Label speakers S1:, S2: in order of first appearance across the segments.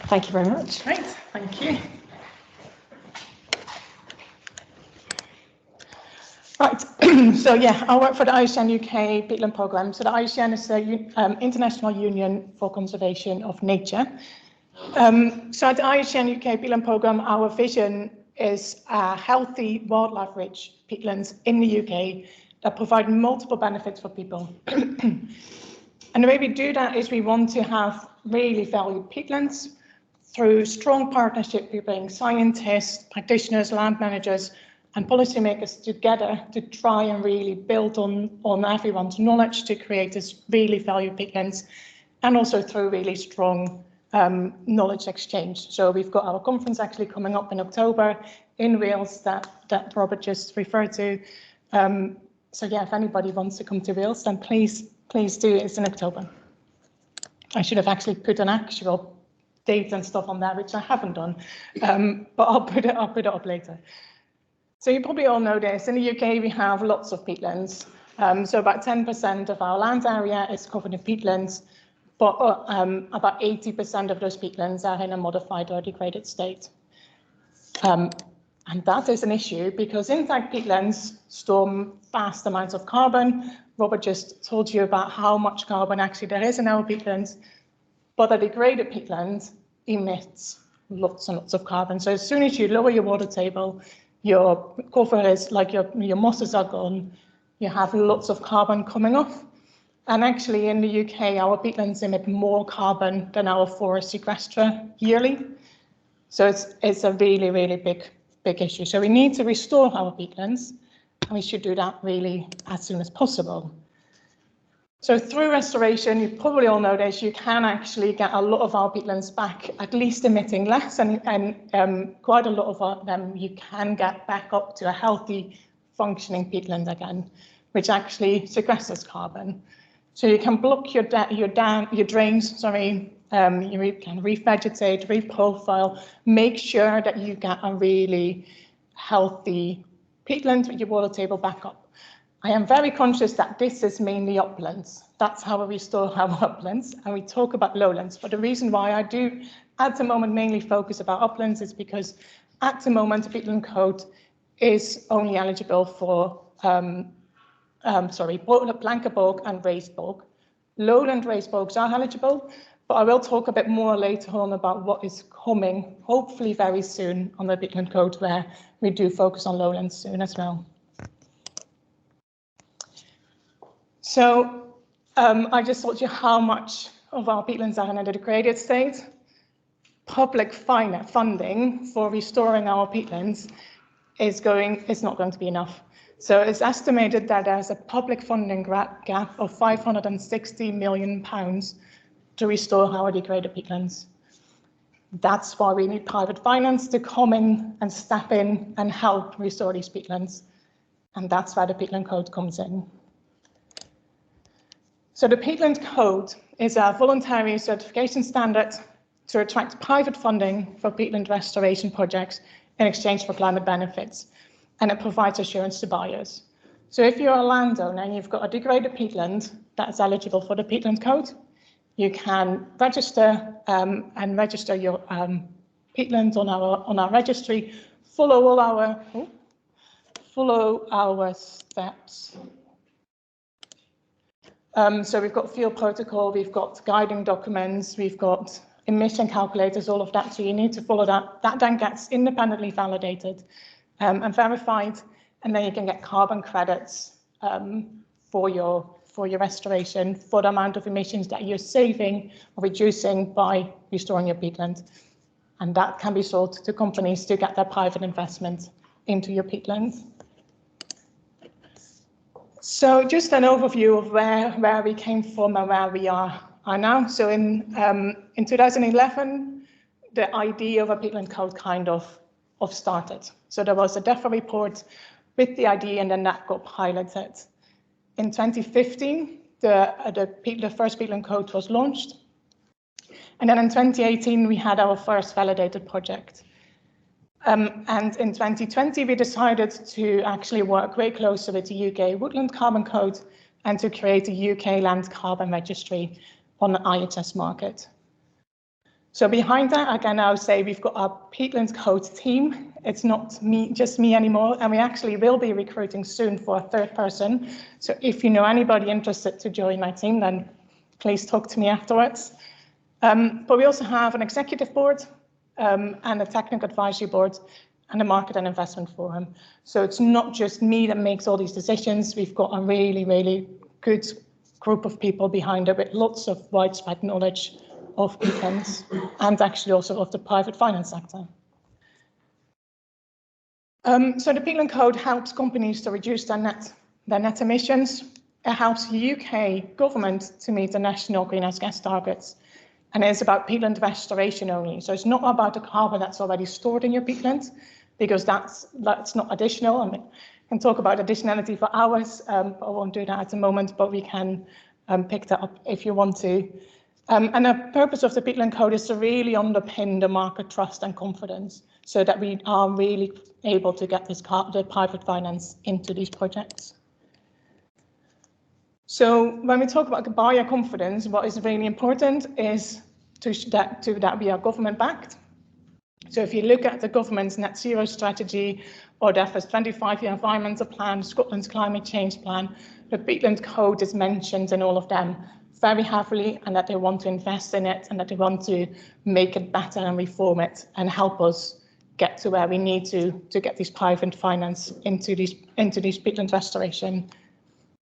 S1: Thank you very much.
S2: Great, thank you. Right, so yeah, I work for the IUCN UK Peatland Programme. So the IUCN is the International Union for Conservation of Nature. So at the IUCN UK Peatland Programme, our vision is healthy, wildlife-rich peatlands in the UK that provide multiple benefits for people. And the way we do that is we want to have really valued peatlands through strong partnership between scientists, practitioners, land managers, and policymakers together to try and really build on everyone's knowledge to create this really valued peatlands, and also through really strong knowledge exchange. So we've got our conference actually coming up in October in Wales that Robert just referred to. So yeah, if anybody wants to come to Wales, then please do. It's in October. I should have actually put an actual date and stuff on there, which I haven't done, but I'll put it up later. So you probably all know this. In the UK, we have lots of peatlands. So about 10% of our land area is covered in peatlands, but about 80% of those peatlands are in a modified or degraded state. And that is an issue because intact peatlands store vast amounts of carbon. Robert just told you about how much carbon actually there is in our peatlands, but a degraded peatland emits lots and lots of carbon. So as soon as you lower your water table, your cover is like your mosses are gone, you have lots of carbon coming off. And actually in the UK, our peatlands emit more carbon than our forest sequester yearly. So it's a really, really big issue. So we need to restore our peatlands, and we should do that really as soon as possible. So through restoration, you probably all know this, you can actually get a lot of our peatlands back, at least emitting less, and quite a lot of them you can get back up to a healthy, functioning peatland again, which actually sequesters carbon. So you can block your drains, you can revegetate, reprofile, make sure that you get a really healthy peatland with your water table back up. I am very conscious that this is mainly uplands. That's how we restore our uplands, and we talk about lowlands. But the reason why I do at the moment mainly focus about uplands is because at the moment the Peatland Code is only eligible for blanket bog and raised bog. Lowland raised bogs are eligible, but I will talk a bit more later on about what is coming, hopefully very soon, on the Peatland Code, where we do focus on lowlands soon as well. So I just told you how much of our peatlands are in a degraded state. Public funding for restoring our peatlands is not going to be enough. So it's estimated that there's a public funding gap of £560 million to restore our degraded peatlands. That's why we need private finance to come in and step in and help restore these peatlands. And that's where the Peatland Code comes in. So the Peatland Code is a voluntary certification standard to attract private funding for peatland restoration projects in exchange for climate benefits, and it provides assurance to buyers. So if you're a landowner and you've got a degraded peatland that's eligible for the Peatland Code, you can register and register your peatlands on our registry, follow our steps. So we've got field protocol, we've got guiding documents, we've got emission calculators, all of that. So you need to follow that. That then gets independently validated and verified, and then you can get carbon credits for your restoration, for the amount of emissions that you're saving or reducing by restoring your peatland. And that can be sold to companies to get their private investment into your peatlands. So just an overview of where we came from and where we are now. So in 2011, the idea of a Peatland Code kind of started. So there was a DEFRA report with the idea, and then that got piloted. In 2015, the first Peatland Code was launched. And then in 2018, we had our first validated project. And in 2020, we decided to actually work very closely with the UK Woodland Carbon Code and to create a UK land carbon registry on the IHS market. So behind that, I can now say we've got our Peatland Code team. It's not just me anymore, and we actually will be recruiting soon for a third person. So if you know anybody interested to join my team, then please talk to me afterwards. But we also have an executive board and a technical advisory board and a market and investment forum. So it's not just me that makes all these decisions. We've got a really, really good group of people behind it with lots of widespread knowledge of peatlands and actually also of the private finance sector. So the Peatland Code helps companies to reduce their net emissions. It helps the UK government to meet the national greenhouse gas targets. And it's about peatland restoration only. So it's not about the carbon that's already stored in your peatland, because that's not additional. I mean, I can talk about additionality for hours, but I won't do that at the moment, but we can pick that up if you want to. And the purpose of the Peatland Code is to really underpin the market trust and confidence so that we are really able to get the private finance into these projects. So when we talk about the buyer confidence, what is really important is that we are government backed. So if you look at the government's net zero strategy or DEFRA's 25-year environmental plan, Scotland's climate change plan, the Peatland Code is mentioned in all of them very heavily, and that they want to invest in it and that they want to make it better and reform it and help us get to where we need to get these private finance into these peatland restoration.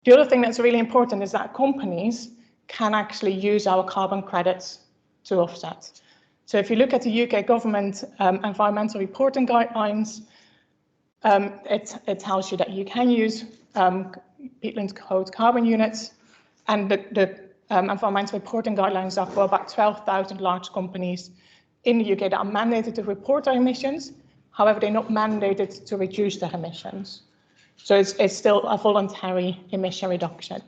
S2: The other thing that's really important is that companies can actually use our carbon credits to offset. So if you look at the UK government environmental reporting guidelines, it tells you that you can use Peatland Code carbon units, and the environmental reporting guidelines are for about 12,000 large companies in the UK that are mandated to report their emissions. However, they're not mandated to reduce their emissions. So it's still a voluntary emission reduction.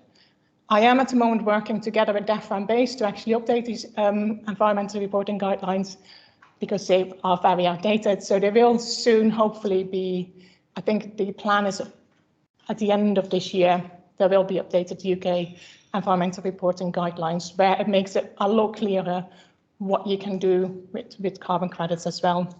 S2: I am at the moment working together with DEFRA and BASE to actually update these environmental reporting guidelines because they are very outdated. So they will soon hopefully be, I think the plan is at the end of this year, there will be updated UK environmental reporting guidelines where it makes it a lot clearer what you can do with carbon credits as well.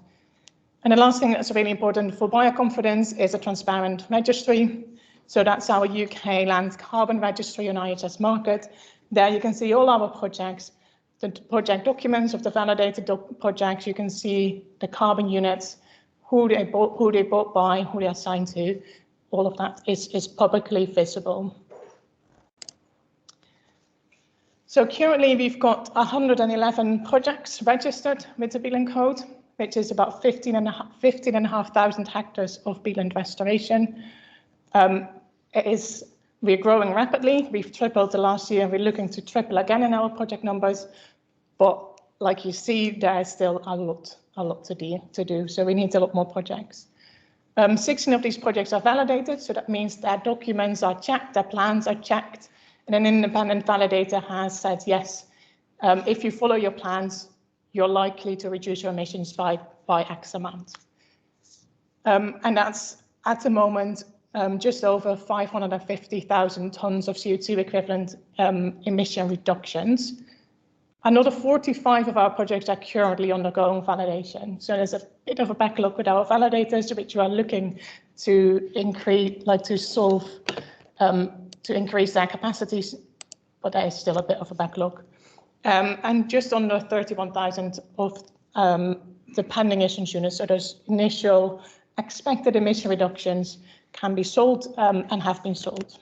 S2: And the last thing that's really important for buyer confidence is a transparent registry. So that's our UK land carbon registry on IHS Market. There you can see all our projects, the project documents of the validated projects. You can see the carbon units, who they bought by, who they are assigned to. All of that is publicly visible. So currently we've got 111 projects registered with the Peatland Code, which is about 15,500 hectares of peatland restoration. We're growing rapidly. We've tripled the last year. We're looking to triple again in our project numbers. But like you see, there is still a lot to do. So we need a lot more projects. 16 of these projects are validated. So that means their documents are checked, their plans are checked. And an independent validator has said, yes, if you follow your plans, you're likely to reduce your emissions by X amount. And that's at the moment just over 550,000 tons of CO2 equivalent emission reductions. Another 45 of our projects are currently undergoing validation. So there's a bit of a backlog with our validators, which we are looking to increase, to increase their capacities, but there is still a bit of a backlog. And just under 31,000 of the pending emissions units, so those initial expected emission reductions, can be sold and have been sold.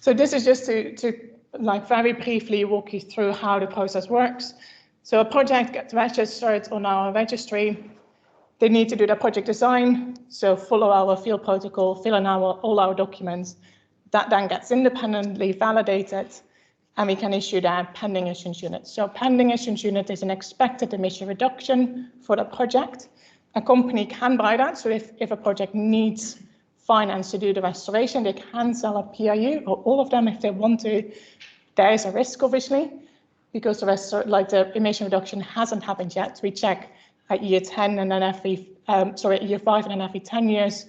S2: So this is just to very briefly walk you through how the process works. So a project gets registered on our registry. They need to do their project design, so follow our field protocol, fill in all our documents. That then gets independently validated, and we can issue that pending emissions unit. So pending emissions unit is an expected emission reduction for the project. A company can buy that, so if a project needs finance to do the restoration, they can sell a PIU, or all of them if they want to. There is a risk, obviously, because the emission reduction hasn't happened yet. We check at year 10 and then at year 5 and then every 10 years,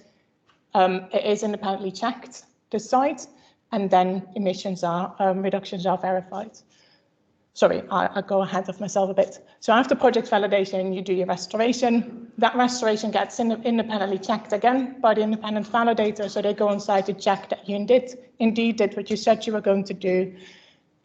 S2: it is independently checked, the site, and then emissions reductions are verified. sorry, I go ahead of myself a bit. So after project validation, you do your restoration. That restoration gets independently checked again by the independent validator. So they go on site to check that you indeed did what you said you were going to do.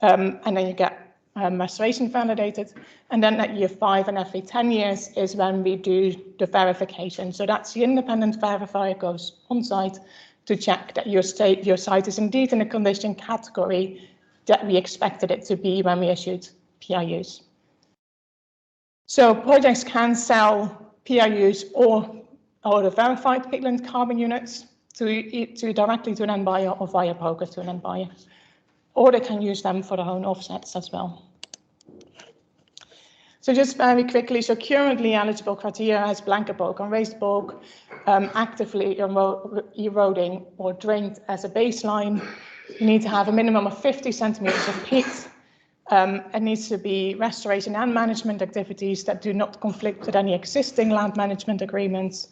S2: And then you get restoration validated. And then at year 5 and every 10 years is when we do the verification. So that's the independent verifier goes on site to check that your site is indeed in a condition category that we expected it to be when we issued PRUs. So projects can sell PRUs or the verified peatland carbon units to directly to an end buyer or via broker to an end buyer. Or they can use them for their own offsets as well. So just very quickly, so currently eligible criteria is blanket bulk and raised bulk, actively eroding or drained as a baseline. You need to have a minimum of 50 centimeters of peat. It needs to be restoration and management activities that do not conflict with any existing land management agreements.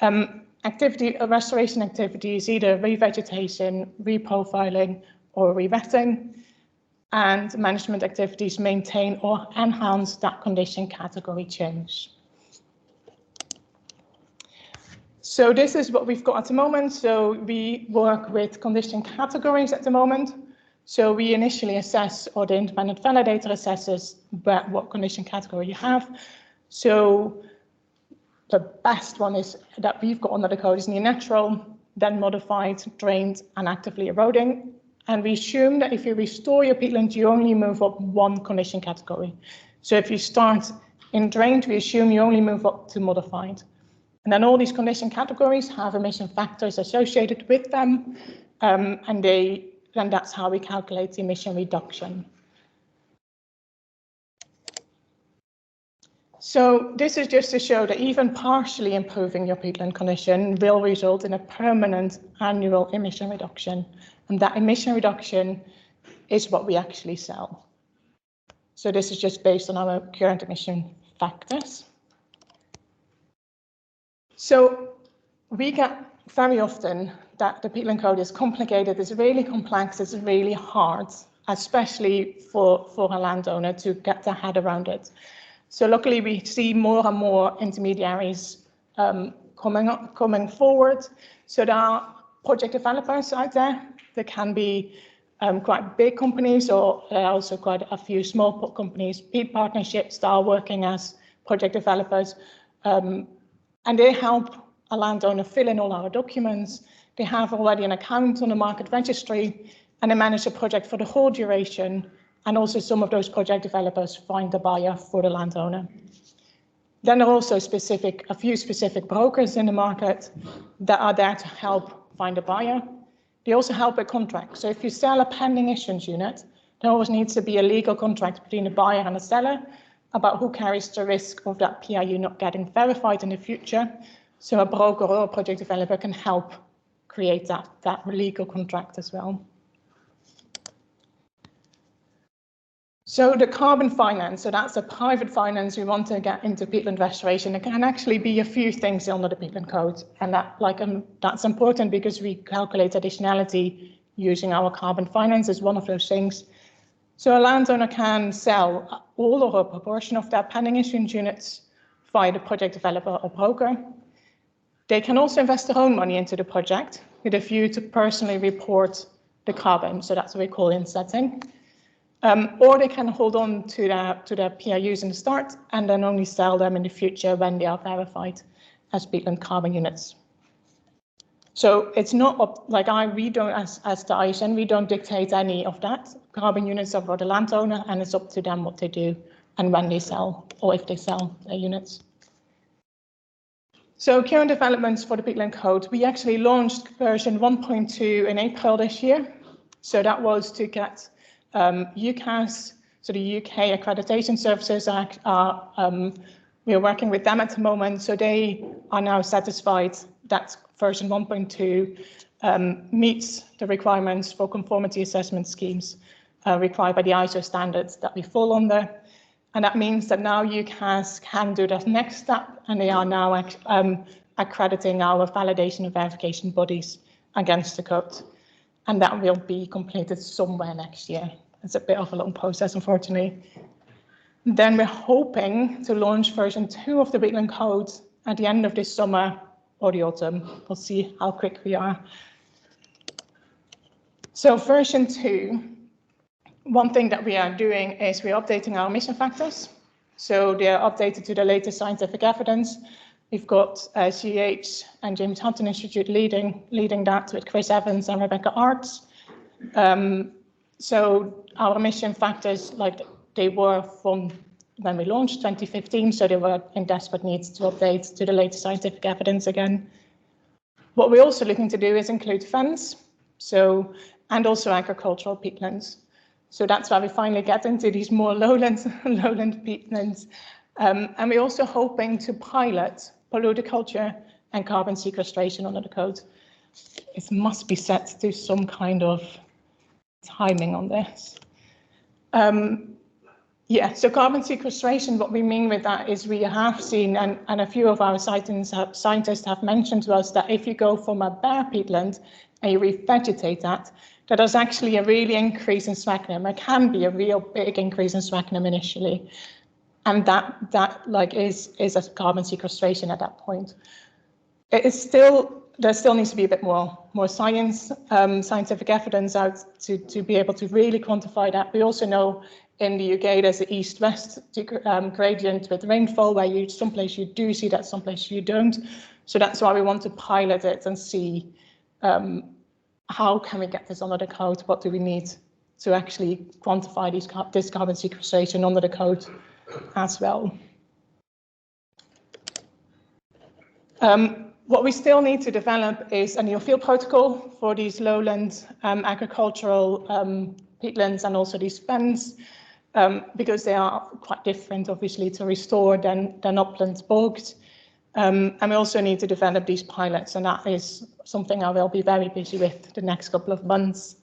S2: Restoration activities, either revegetation, reprofiling, or re-wetting, and management activities maintain or enhance that condition category change. So this is what we've got at the moment. So we work with condition categories at the moment. So we initially assess, or the independent validator assesses what condition category you have. So the best one is that we've got under the code is near natural, then modified, drained, and actively eroding. And we assume that if you restore your peatland, you only move up one condition category. So if you start in drained, we assume you only move up to modified. And then all these condition categories have emission factors associated with them, and that's how we calculate the emission reduction. So this is just to show that even partially improving your peatland condition will result in a permanent annual emission reduction. And that emission reduction is what we actually sell. So this is just based on our current emission factors. So we get very often that the Peatland Code is complicated, it's really complex, it's really hard, especially for a landowner to get their head around it. So luckily we see more and more intermediaries coming forward. So there are project developers out there. There can be quite big companies, or also quite a few small companies, peat partnerships that are working as project developers. And they help a landowner fill in all our documents. They have already an account on the market registry, and they manage the project for the whole duration. And also some of those project developers find the buyer for the landowner. Then there are also a few specific brokers in the market that are there to help find a buyer. They also help with contracts. So if you sell a pending issuance unit, there always needs to be a legal contract between the buyer and the seller about who carries the risk of that PRU not getting verified in the future. So a broker or a project developer can help create that legal contract as well. So the carbon finance, so that's a private finance we want to get into peatland restoration. It can actually be a few things under the Peatland Code, and that's important because we calculate additionality using our carbon finance as one of those things. So a landowner can sell all or a proportion of their pending issuance units via the project developer or broker. They can also invest their own money into the project with a view to personally report the carbon, so that's what we call insetting. Or they can hold on to their PRUs in the start and then only sell them in the future when they are verified as peatland carbon units. So it's not like we don't, as the IUCN, we don't dictate any of that. Carbon units are for the landowner, and it's up to them what they do and when they sell, or if they sell their units. So current developments for the Peatland Code, we actually launched version 1.2 in April this year. So that was to get UCAS, so the UK accreditation services we're working with them at the moment, so they are now satisfied that version 1.2 meets the requirements for conformity assessment schemes required by the ISO standards that we fall under. And that means that now UCAS can do that next step, and they are now accrediting our validation and verification bodies against the code. And that will be completed somewhere next year. it's a bit of a long process, unfortunately. Then we're hoping to launch version 2 of the Peatland Code at the end of this summer or the autumn. We'll see how quick we are. So version 2, one thing that we are doing is we're updating our emission factors. So they're updated to the latest scientific evidence. We've got CH and James Hutton Institute leading that with Chris Evans and Rebecca Arts. So our emission factors, like they were from when we launched 2015, so they were in desperate need to update to the latest scientific evidence again. What we're also looking to do is include fens, and also agricultural peatlands. So that's why we finally get into these more lowland peatlands. And we're also hoping to pilot polluter and carbon sequestration under the code. It must be set to some kind of timing on this. So carbon sequestration, what we mean with that is we have seen, and a few of our scientists have mentioned to us that if you go from a bare peatland and you revegetate that there's actually a really increase in sphagnum. There can be a real big increase in sphagnum initially. And that is a carbon sequestration at that point. There still needs to be a bit more scientific evidence out to be able to really quantify that. We also know in the UK there's an east-west gradient with rainfall where someplace you do see that, someplace you don't. So that's why we want to pilot it and see how can we get this under the code? What do we need to actually quantify this carbon sequestration under the code as well? What we still need to develop is a new field protocol for these lowland agricultural peatlands and also these fens, because they are quite different, obviously, to restore than upland bogs. And we also need to develop these pilots, and that is something I will be very busy with the next couple of months.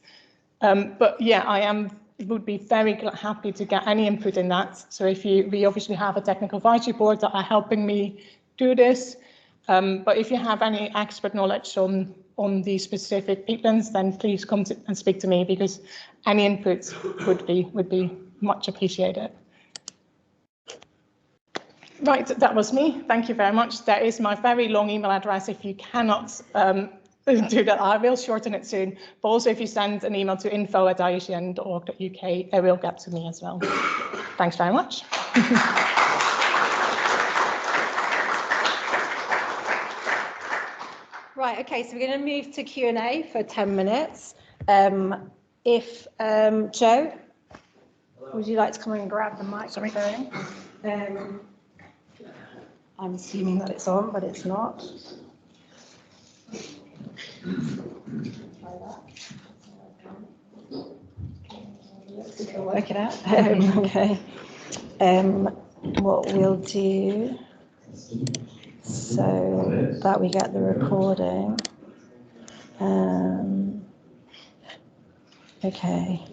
S2: But yeah, would be very happy to get any input in that. So we obviously have a technical advisory board that are helping me do this. But if you have any expert knowledge on these specific peatlands, then please come and speak to me, because any input would be much appreciated. Right, that was me. Thank you very much. There is my very long email address. If you cannot do that, I will shorten it soon. But also, if you send an email to info@iucn.org.uk, it will get to me as well. Thanks very much.
S1: Right, okay, so we're going to move to Q&A for 10 minutes. Joe, would you like to come and grab the microphone? I'm assuming that it's on, but it's not. We can work it out. Okay. What we'll do, so that we get the recording. Okay.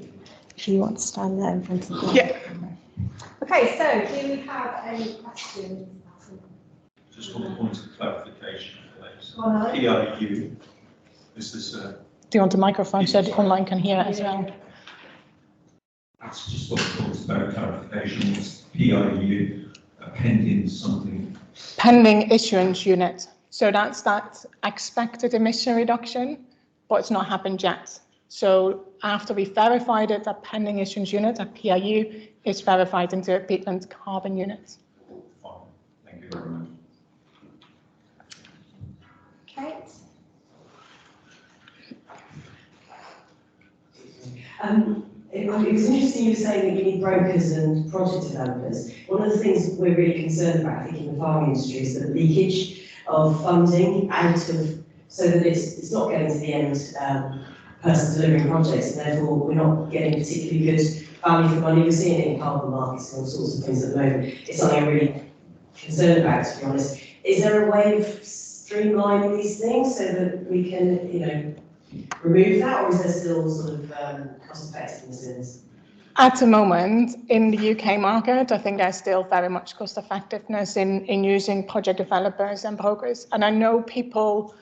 S1: If you want to stand there in front of the camera. Okay, so do we have any questions?
S3: Just one point of clarification, PIU, is this
S2: Do you want a microphone so the online can hear it as well?
S3: That's just what talks about clarification. Is PIU pending something?
S2: Pending issuance unit. So that's that expected emission reduction, but it's not happened yet. So after we verified it, that pending issuance unit, a PIU, is verified into a peatland carbon unit.
S3: Fine. Thank you very much.
S1: Kate?
S4: It was interesting you were saying that you need brokers and project developers. One of the things we're really concerned about, I think, in the farming industry is the leakage of funding out of, so that it's not getting to the end person delivering projects, and therefore we're not getting particularly good value for money. We're seeing it in carbon markets and all sorts of things at the moment. It's something I'm really concerned about, to be honest. Is there a way of streamlining these things so that we can, remove that, or is there still sort of cost effectiveness in this?
S2: At the moment, in the UK market, I think there's still very much cost effectiveness in using project developers and brokers. And I know people,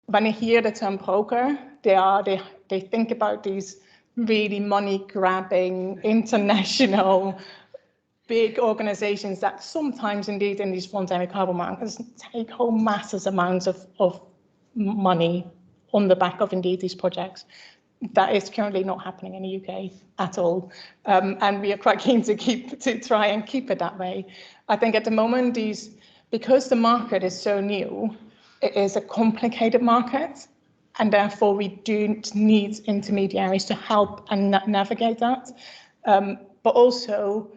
S2: when they hear the term broker, they think about these really money-grabbing, international, big organizations that sometimes indeed in these voluntary carbon markets take home massive amounts of money on the back of indeed these projects. That is currently not happening in the UK at all. And we are quite keen to try and keep it that way. I think at the moment, because the market is so new, it is a complicated market, and therefore we do need intermediaries to help and navigate that. But also,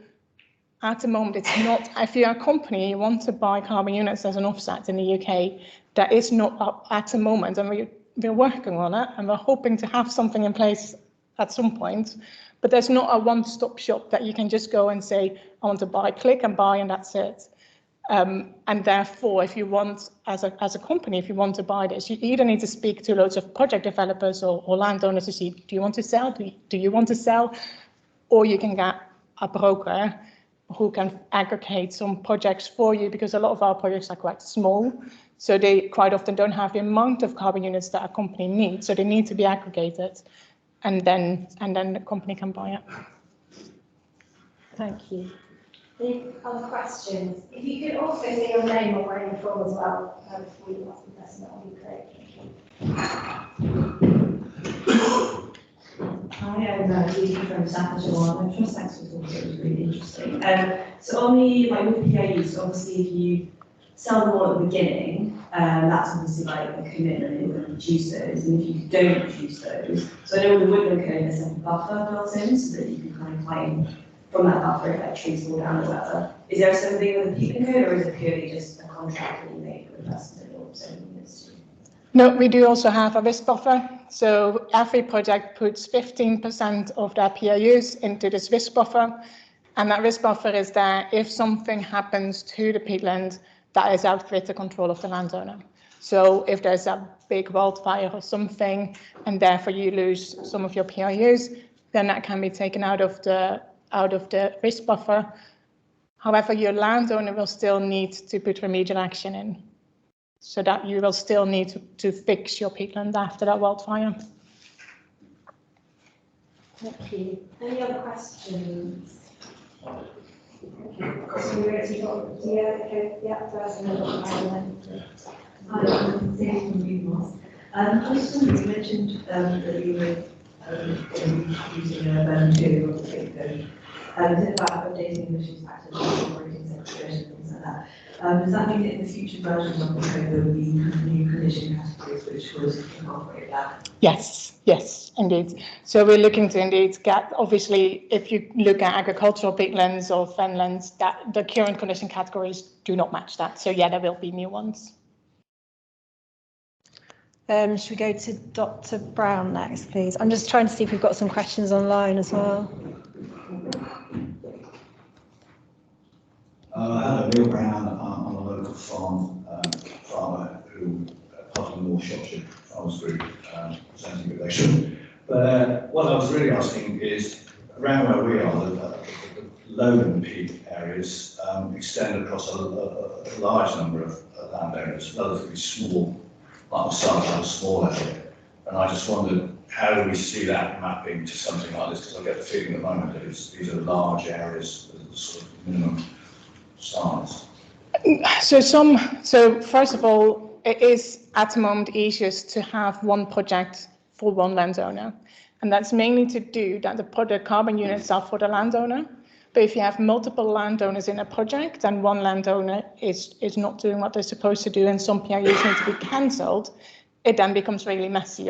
S2: at the moment, it's not, if you're a company, you want to buy carbon units as an offset in the UK, that is not up at the moment, and we're working on it, and we're hoping to have something in place at some point, but there's not a one-stop shop that you can just go and say, I want to buy, click and buy, and that's it. And therefore, if you want, as a company, if you want to buy this, you either need to speak to loads of project developers or landowners to see, do you want to sell? Do you want to sell? Or you can get a broker who can aggregate some projects for you, because a lot of our projects are quite small. So they quite often don't have the amount of carbon units that a company needs. So they need to be aggregated, and then the company can buy it.
S1: Thank you.
S5: Any other questions? If you could also say your name or where you're from as well, before you ask the question, that would be great.
S6: Hi, I'm Judy from Staffordshire Wildlife Trust. Thanks for talking, it was really interesting. So on the, like with PAUs, obviously if you sell them all at the beginning, that's obviously like a commitment in order to produce those, and if you don't produce those, so I know with the woodland code there's like a buffer built in so that you can kind of claim from that buffer if like trees fall down or whatever. Is there something with the Peatland code, or is it purely just a contract that you make with the person that you're selling this to?
S2: No, we do also have a risk buffer. So every project puts 15% of their PAUs into this risk buffer. And that risk buffer is there if something happens to the peatland that is out of the control of the landowner. So if there's a big wildfire or something, and therefore you lose some of your PAUs, then that can be taken out of the risk buffer. However, your landowner will still need to put remedial action in, so that you will still need to fix your peatland after that wildfire.
S5: Thank you. Any other questions? So we're ready to go. Yeah, first and then
S6: Hi, I'm Sarah from Newmont. I just wondered, you mentioned that you were using a version 2 of the Peatland code. Is it about updating emissions factors, operating segregation, things like that? Does that mean that in the future versions of the code there will be new condition categories which would incorporate that?
S2: Yes, indeed. So we're looking to indeed get, obviously, if you look at agricultural peatlands or fenlands, that the current condition categories do not match that. So yeah, there will be new ones.
S1: Should we go to Dr. Brown next, please? I'm just trying to see if we've got some questions online as well.
S7: Hello, Neil Brown. I'm a local farmer who part of the North Shropshire Farmers Group, presenting relation. But what I was really asking is, around where we are, the lowland peat areas extend across a large number of landowners, relatively small, like myself, I have a small area. And I just wondered, how do we see that mapping to something like this? Because I get the feeling at the moment that these are large areas with sort of minimum size.
S2: So first of all, it is at the moment easiest to have one project for one landowner. And that's mainly to do that the carbon units are for the landowner. But if you have multiple landowners in a project and one landowner is not doing what they're supposed to do and some PAUs need to be cancelled, it then becomes really messy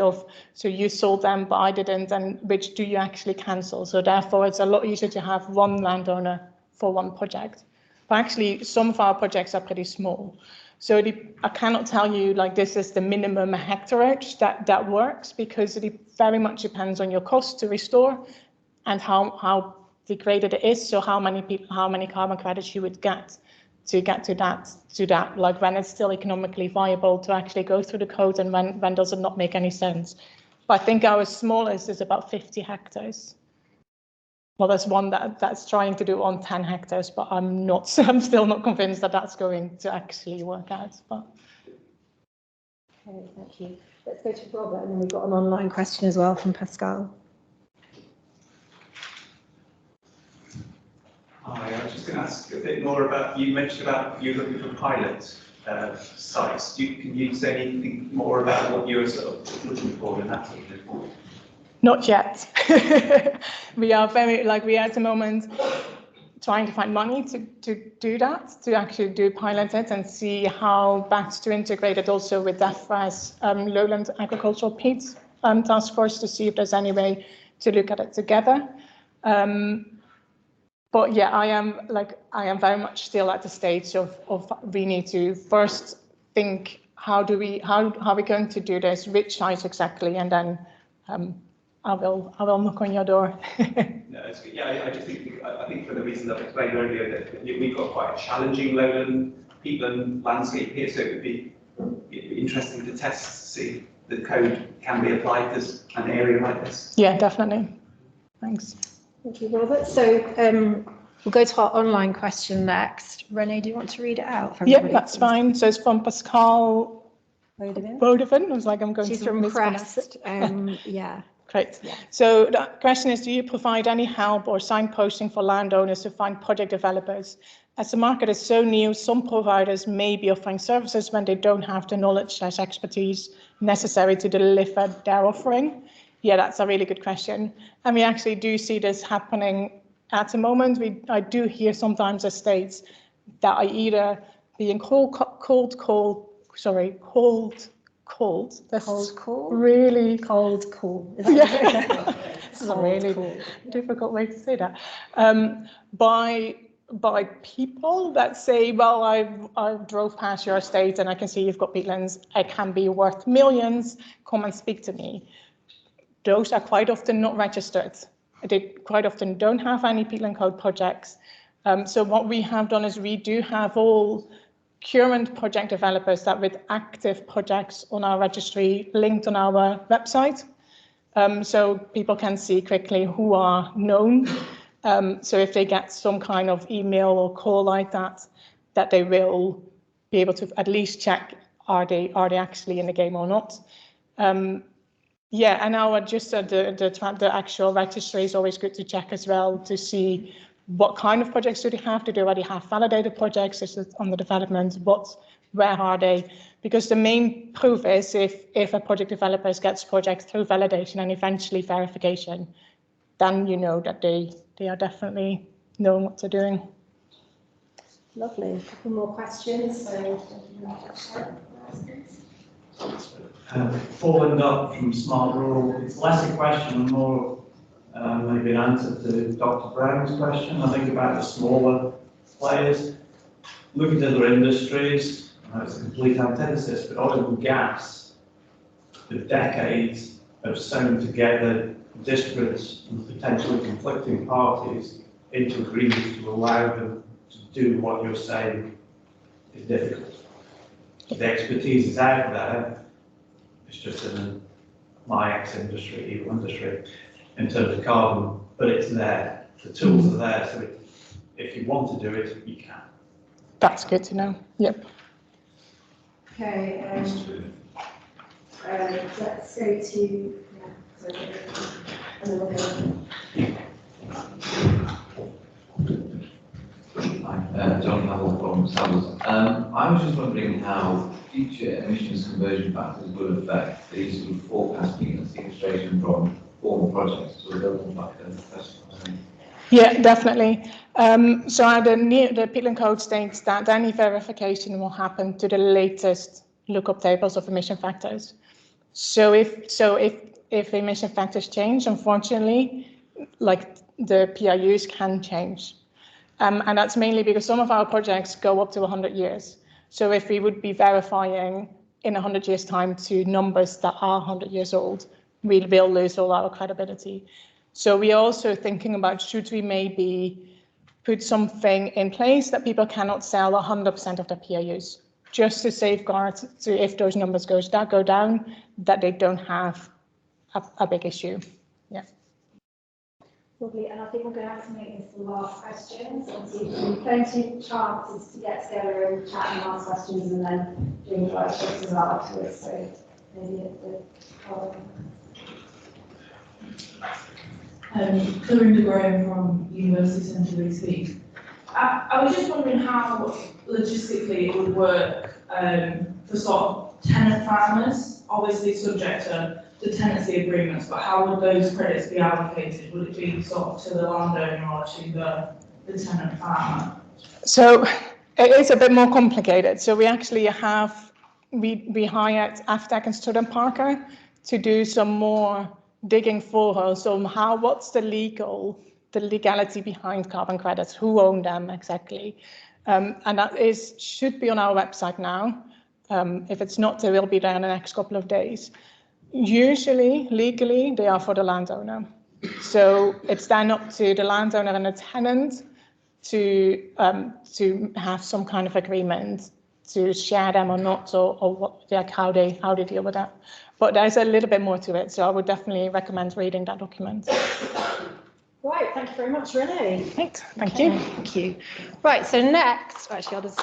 S2: so you sold them but I didn't, and which do you actually cancel? So therefore it's a lot easier to have one landowner for one project. But actually some of our projects are pretty small. So I cannot tell you like this is the minimum hectareage that works, because it very much depends on your cost to restore and how degraded it is. So how many carbon credits you would get to that, like when it's still economically viable to actually go through the code, and when does it not make any sense. But I think our smallest is about 50 hectares. Well, there's one that's trying to do on 10 hectares, but I'm still not convinced that that's going to actually work out. But
S1: Okay, thank you. Let's go to Robert, and then we've got an online question as well from Pascal.
S8: Hi, I was just going to ask a bit more about, you mentioned about you looking for pilot sites. Can you say anything more about what you're sort of looking for in that sort of report?
S2: Not yet. We are we are at the moment trying to find money to do that, to actually do pilot it and see how best to integrate it also with DEFRA's Lowland Agricultural Peat Task Force to see if there's any way to look at it together. But yeah, I am very much still at the stage of we need to first think how are we going to do this, which sites exactly, and then I will knock on your door.
S8: No, it's good. Yeah, I think for the reasons I've explained earlier that we've got quite a challenging lowland peatland landscape here, so it would be interesting to test to see the code can be applied to an area like this.
S2: Yeah, definitely. Thanks.
S1: Thank you, Robert. So we'll go to our online question next. Renee, do you want to read it out?
S2: Yeah, that's fine. So it's from Pascal Bodevin. I was like, I'm going
S1: She's
S2: to
S1: from
S2: mispronounce
S1: Crest.
S2: Yeah. Great. Yeah. So the question is, do you provide any help or signposting for landowners to find project developers? As the market is so new, some providers may be offering services when they don't have the knowledge/expertise necessary to deliver their offering. Yeah, that's a really good question. And we actually do see this happening at the moment. I do hear sometimes estates that are either being called. That's
S1: Cold call?
S2: really
S1: Cold call.
S2: Yeah. This is a
S1: Cold
S2: really
S1: call.
S2: difficult way to say that. By people that say, well, I drove past your estate and I can see you've got peatlands. It can be worth millions. Come and speak to me. Those are quite often not registered. They quite often don't have any Peatland Code projects. So what we have done is we do have all current project developers that with active projects on our registry linked on our website. So people can see quickly who are known. So if they get some kind of email or call like that they will be able to at least check are they actually in the game or not. Yeah, and our the actual registry is always good to check as well to see what kind of projects do they have? Do they already have validated projects? Is it under development? Where are they? Because the main proof is if a project developer gets projects through validation and eventually verification, then you know that they are definitely knowing what they're doing.
S1: Lovely. A couple more questions.
S9: Following up from Smart Rural, it's less a question and more maybe an answer to Dr. Brown's question. I think about the smaller players. Look at other industries, it's a complete antithesis, but oil and gas, for decades, have sewn together disparate and potentially conflicting parties into agreements to allow them to do what you're saying is difficult. The expertise is out there, it's just in my ex-industry, evil industry, in terms of carbon, but it's there. The tools are there, so if you want to do it, you can.
S2: That's good to know. Yep.
S5: Okay, let's go to,
S10: Hi, John Howell from Savills. I was just wondering how future emissions conversion factors will affect the sort of forecast peatland sequestration from former projects to a building factor.
S2: Yeah, definitely. So the Peatland Code states that any verification will happen to the latest lookup tables of emission factors. So if emission factors change, unfortunately, like the PIUs can change. And that's mainly because some of our projects go up to 100 years. So if we would be verifying in 100 years' time to numbers that are 100 years old, we will lose all our credibility. So we are also thinking about should we maybe put something in place that people cannot sell 100% of their PIUs, just to safeguard, so if those numbers go down, that they don't have a big issue. Yeah.
S5: Lovely, and I think we're going to have to make this the last question. So obviously, plenty of chances to get together and chat and ask questions, and then doing the workshops as well afterwards. So maybe at the
S11: Clorinda Graham from University Centre East Leeds. I was just wondering how logistically it would work for sort of tenant farmers, obviously subject to the tenancy agreements, but how would those credits be allocated? Would it be sort of to the landowner or to the tenant farmer?
S2: So it is a bit more complicated. So we actually have, we hired Aftec and Student Parker to do some more digging for us on what's the legality behind carbon credits, who own them exactly. And that should be on our website now. If it's not, they will be there in the next couple of days. Usually, legally, they are for the landowner. So it's then up to the landowner and the tenant to have some kind of agreement to share them or not, or what, like how they deal with that. But there's a little bit more to it, so I would definitely recommend reading that document.
S1: Right, thank you very much, Renee.
S2: Right, thank you.
S1: Thank you. Right, so next, actually, I'll just